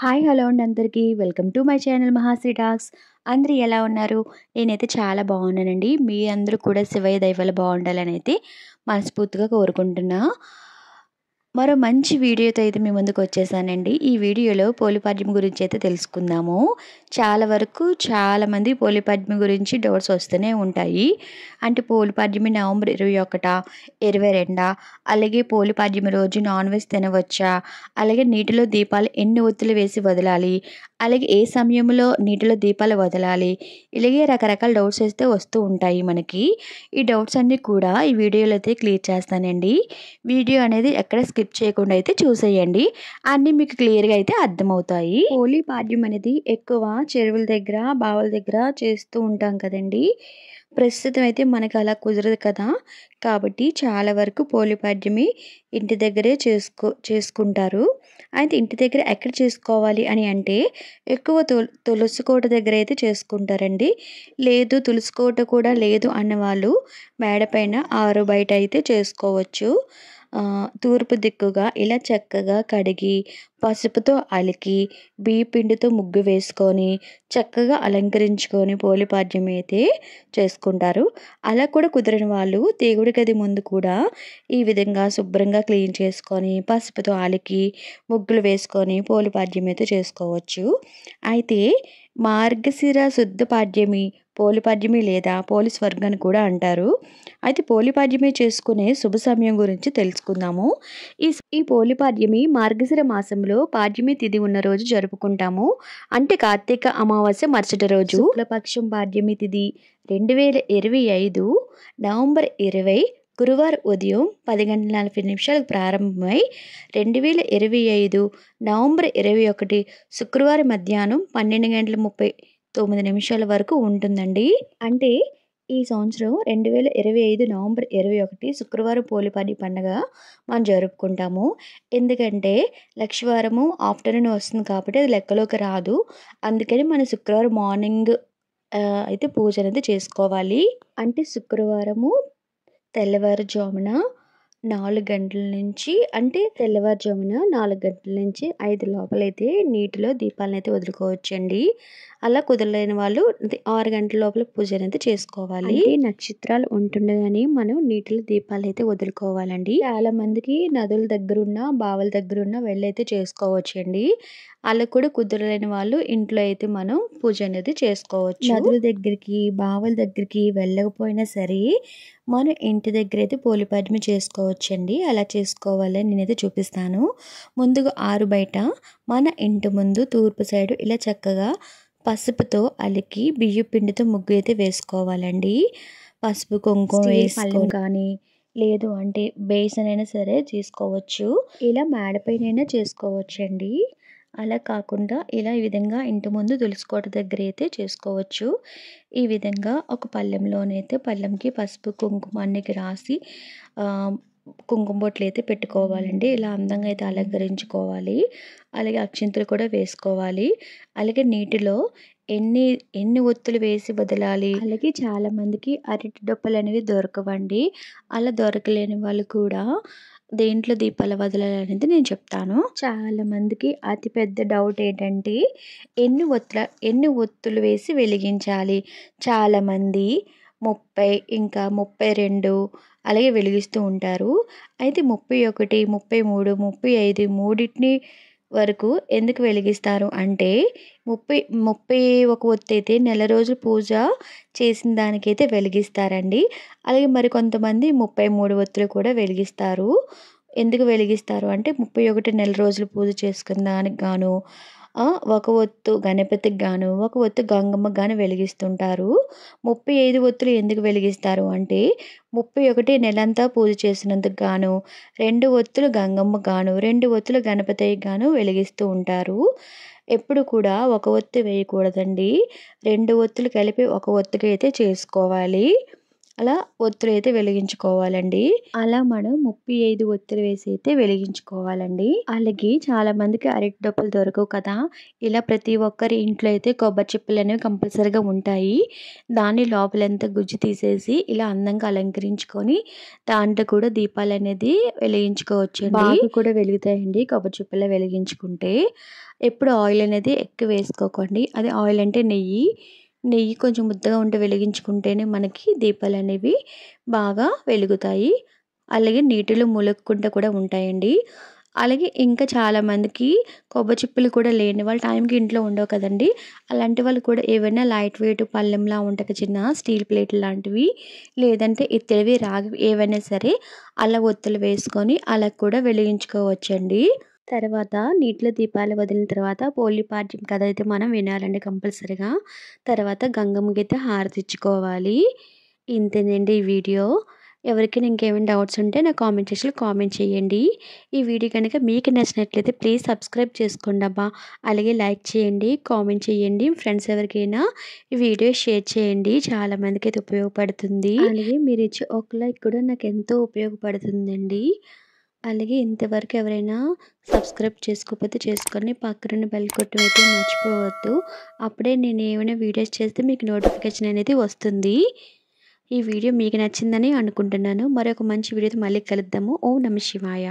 Hi hello అండి అందరికీ welcome to my channel Mahasri talks. అందరూ ఎలా ఉన్నారు? నేనైతే చాలా బాగున్నానండి. మీ అందరూ కూడా శివయ్య దయ వల్ల బాగుండాలని అయితే మనస్ఫూర్తిగా కోరుకుంటున్నా. మరో మంచి వీడియోతో అయితే మీ ముందుకు వచ్చేసానండి. ఈ వీడియోలో పోలిపాడ్యం గురించి అయితే తెలుసుకుందాము. చాలా వరకు చాలామంది పోలిపాడ్యం గురించి డౌట్స్ వస్తూనే ఉంటాయి. అంటే పోలిపాడ్యం నవంబర్ 21, 22, అలాగే పోలిపాడ్యం రోజు నాన్ వెజ్ తినవచ్చా, అలాగే నీటిలో దీపాలు ఎన్ని ఒత్తులు వేసి వదలాలి, అలాగే ఏ సమయంలో నీటిలో దీపాలు వదలాలి, ఇలాగే రకరకాల డౌట్స్ అయితే వస్తూ ఉంటాయి మనకి. ఈ డౌట్స్ అన్నీ కూడా ఈ వీడియోలో అయితే క్లియర్ చేస్తానండి. వీడియో అనేది ఎక్కడ స్కిప్ చేయకుండా అయితే చూసేయండి. అన్నీ మీకు క్లియర్గా అయితే అర్థమవుతాయి. పోలిపాడ్యం అనేది ఎక్కువ చెరువుల దగ్గర, బావుల దగ్గర చేస్తూ ఉంటాం కదండి. ప్రస్తుతం అయితే మనకు అలా కుదరదు కదా. కాబట్టి చాలా వరకు పోలిపాడ్యమి ఇంటి దగ్గరే చేసుకుంటారు. అయితే ఇంటి దగ్గర ఎక్కడ చేసుకోవాలి అని అంటే ఎక్కువ తులసి కోట దగ్గర అయితే చేసుకుంటారండి. లేదు తులసి కోట కూడా లేదు అన్నవాళ్ళు మేడపైన ఆరు బయట అయితే చేసుకోవచ్చు. తూర్పు దిక్కుగా ఇలా చక్కగా కడిగి పసుపుతో అలికి బియ్య పిండితో ముగ్గు వేసుకొని చక్కగా అలంకరించుకొని పోలిపాడ్యం అయితే చేసుకుంటారు. అలా కూడా కుదిరిన వాళ్ళు దేవుడి గది ముందు కూడా ఈ విధంగా శుభ్రంగా క్లీన్ చేసుకొని పసుపుతో అలికి ముగ్గులు వేసుకొని పోలిపాడ్యం అయితే చేసుకోవచ్చు. అయితే మార్గశిర శుద్ధ పాడ్యమి పోలిపాడ్యమి లేదా పోలి స్వర్గాన్ని కూడా అంటారు. అయితే పోలిపాడ్యమి చేసుకునే శుభ సమయం గురించి తెలుసుకుందాము. ఈ పోలిపాడ్యమి మార్గశిర మాసంలో పాడ్యమి తిథి ఉన్న రోజు జరుపుకుంటాము. అంటే కార్తీక అమావాస్య మరుసటి రోజు. శుక్లపక్షం పాడ్యమి తిథి 2025 నవంబర్ 20 గురువారం ఉదయం 10:40 ప్రారంభమై 2025 నవంబర్ 21 శుక్రవారం మధ్యాహ్నం 12:39 వరకు ఉంటుందండి. అంటే ఈ సంవత్సరం 2025 నవంబర్ 21 శుక్రవారం పోలిపాడ్యం పండుగ మనం జరుపుకుంటాము. ఎందుకంటే లక్షవారము ఆఫ్టర్నూన్ వస్తుంది కాబట్టి అది లెక్కలోకి రాదు. అందుకని మన శుక్రవారం మార్నింగ్ అయితే పూజ అనేది చేసుకోవాలి. అంటే శుక్రవారము తెల్లవారుజామున 4 గంటల నుంచి తెల్లవారుజామున 4 గంటల నుంచి 5 లోపలైతే నీటిలో దీపాలను అయితే వదులుకోవచ్చండి. అలా కుదరలేని వాళ్ళు 6 గంటల లోపల పూజ అనేది చేసుకోవాలి. నక్షత్రాలు ఉంటుండగానే మనం నీటిలో దీపాలు అయితే వదులుకోవాలండి. చాలా మందికి నదుల దగ్గరున్న బావుల దగ్గరున్న వెళ్ళైతే చేసుకోవచ్చండి. అలా కూడా కుదరలేని వాళ్ళు ఇంట్లో అయితే మనం పూజ అనేది చేసుకోవచ్చు. నదుల దగ్గరికి బావుల దగ్గరికి వెళ్ళకపోయినా సరే మనం ఇంటి దగ్గర అయితే పోలిపాడ్యం చేసుకోవచ్చండి. అలా చేసుకోవాలని నేనైతే చూపిస్తాను. ముందుగా ఆరు బయట మన ఇంటి ముందు తూర్పు సైడు ఇలా చక్కగా పసుపుతో అలికి బియ్య పిండితో ముగ్గు అయితే వేసుకోవాలండి. పసుపు కుంకుమ వేసుకొని కానీ లేదు అంటే బేసన్ అయినా సరే చేసుకోవచ్చు. ఇలా మేడపైన చేసుకోవచ్చండి. అలా కాకుండా ఇలా ఈ విధంగా ఇంటి ముందు తులసికోట దగ్గర అయితే చేసుకోవచ్చు. ఈ విధంగా ఒక పళ్ళెంలోనైతే పళ్ళెంకి పసుపు కుంకుమ అన్నికి రాసి కుంకుమ బొట్లు అయితే పెట్టుకోవాలండి. ఇలా అందంగా అయితే అలంకరించుకోవాలి. అలాగే అక్షింతలు కూడా వేసుకోవాలి. అలాగే నీటిలో ఎన్ని ఒత్తులు వేసి వదలాలి. అలాగే చాలామందికి అరటి డొప్పలు అనేవి దొరకవండి. అలా దొరకలేని వాళ్ళు కూడా దేంట్లో దీపాలు వదలాలి అనేది నేను చెప్తాను. చాలా మందికి అతిపెద్ద డౌట్ ఏంటంటే ఎన్ని ఒత్తులు వేసి వెలిగించాలి. చాలామంది 30 ఇంకా 32 అలాగే వెలిగిస్తూ ఉంటారు. అయితే 31, 33, 35 మూడింటిని వరకు ఎందుకు వెలిగిస్తారు అంటే 31 ఒత్తు అయితే నెల రోజులు పూజ చేసిన దానికైతే వెలిగిస్తారండి. అలాగే మరి కొంతమంది 33 ఒత్తులు కూడా వెలిగిస్తారు. ఎందుకు వెలిగిస్తారు అంటే 31 నెల రోజులు పూజ చేసుకున్న దానికి గాను, ఒక ఒత్తు గణపతికి గాను, ఒక ఒత్తు గంగమ్మకి గాను వెలిగిస్తుంటారు. 35 ఒత్తులు ఎందుకు వెలిగిస్తారు అంటే 31 నెలంతా పూజ చేసినందుకు గాను, 2 ఒత్తులు గంగమ్మకి గాను, 2 ఒత్తులు గణపతికి గాను వెలిగిస్తూ ఉంటారు. ఎప్పుడు కూడా ఒక ఒత్తు వేయకూడదండి. 2 ఒత్తులు కలిపి ఒక ఒత్తుగా అయితే చేసుకోవాలి. అలా ఒత్తులు అయితే వెలిగించుకోవాలండి. అలా మనం 35 ఒత్తులు వేసి అయితే వెలిగించుకోవాలండి. అలాగే చాలా మందికి అరటి డొప్పలు దొరకవు కదా. ఇలా ప్రతి ఒక్కరి ఇంట్లో అయితే కొబ్బరి చిప్పలు అనేవి కంపల్సరీగా ఉంటాయి. దాన్ని లోపలంతా గుజ్జు తీసేసి ఇలా అందంగా అలంకరించుకొని దాంట్లో కూడా దీపాలు అనేది వెలిగించుకోవచ్చు. బాగా కూడా వెలుగుతాయండి కొబ్బరి చిప్పలు వెలిగించుకుంటే. ఎప్పుడు ఆయిల్ అనేది ఎక్కువ వేసుకోకండి. అది ఆయిల్ అంటే నెయ్యి. నెయ్యి కొంచెం ముద్దగా ఉంటే వెలిగించుకుంటేనే మనకి దీపాలనేవి బాగా వెలుగుతాయి. అలాగే నీటిలో ములగకుండా కూడా ఉంటాయండి. అలాగే ఇంకా చాలామందికి కొబ్బరి చిప్పలు కూడా లేని వాళ్ళు టైంకి ఇంట్లో ఉండవు కదండీ! అలాంటి వాళ్ళు కూడా ఏవైనా లైట్ వెయిట్ పళ్ళెంలా ఉంటాయి కదా! చిన్న స్టీల్ ప్లేట్ లాంటివి లేదంటే ఇత్తడివి, రాగివి ఏవైనా సరే అలా ఒత్తులు వేసుకొని అలా కూడా వెలిగించుకోవచ్చండి. తర్వాత నీటిలో దీపాలు వదిలిన తర్వాత పోలిపాడ్యం కథ అయితే మనం వినాలండి కంపల్సరీగా. తర్వాత గంగమ్మకైతే హారతిచ్చుకోవాలి. ఇంతేనండి ఈ వీడియో. ఎవరికైనా ఇంకేమైనా డౌట్స్ ఉంటే నా కామెంట్ సెక్షన్‌లో కామెంట్ చేయండి. ఈ వీడియో గనుక మీకు నచ్చినట్లయితే ప్లీజ్ సబ్స్క్రైబ్ చేసుకోండబ్బా! అలాగే లైక్ చేయండి, కామెంట్ చేయండి. ఫ్రెండ్స్ ఎవరికైనా ఈ వీడియో షేర్ చేయండి. చాలా మందికైతే ఉపయోగపడుతుంది. అలాగే మీరిచ్చే ఒక లైక్ కూడా నాకెంతో ఉపయోగపడుతుందండి. అలాగే ఇంతవరకు ఎవరైనా సబ్స్క్రైబ్ చేసుకోకపోతే చేసుకొని పక్కనున్న బెల్ కొట్టడం అయితే మర్చిపోవద్దు. అప్పుడే నేను ఏమైనా వీడియోస్ చేస్తే మీకు నోటిఫికేషన్ అనేది వస్తుంది. ఈ వీడియో మీకు నచ్చిందని అనుకుంటున్నాను. మరొక మంచి వీడియోతో మళ్ళీ కలుద్దాము. ఓం నమః శివాయ.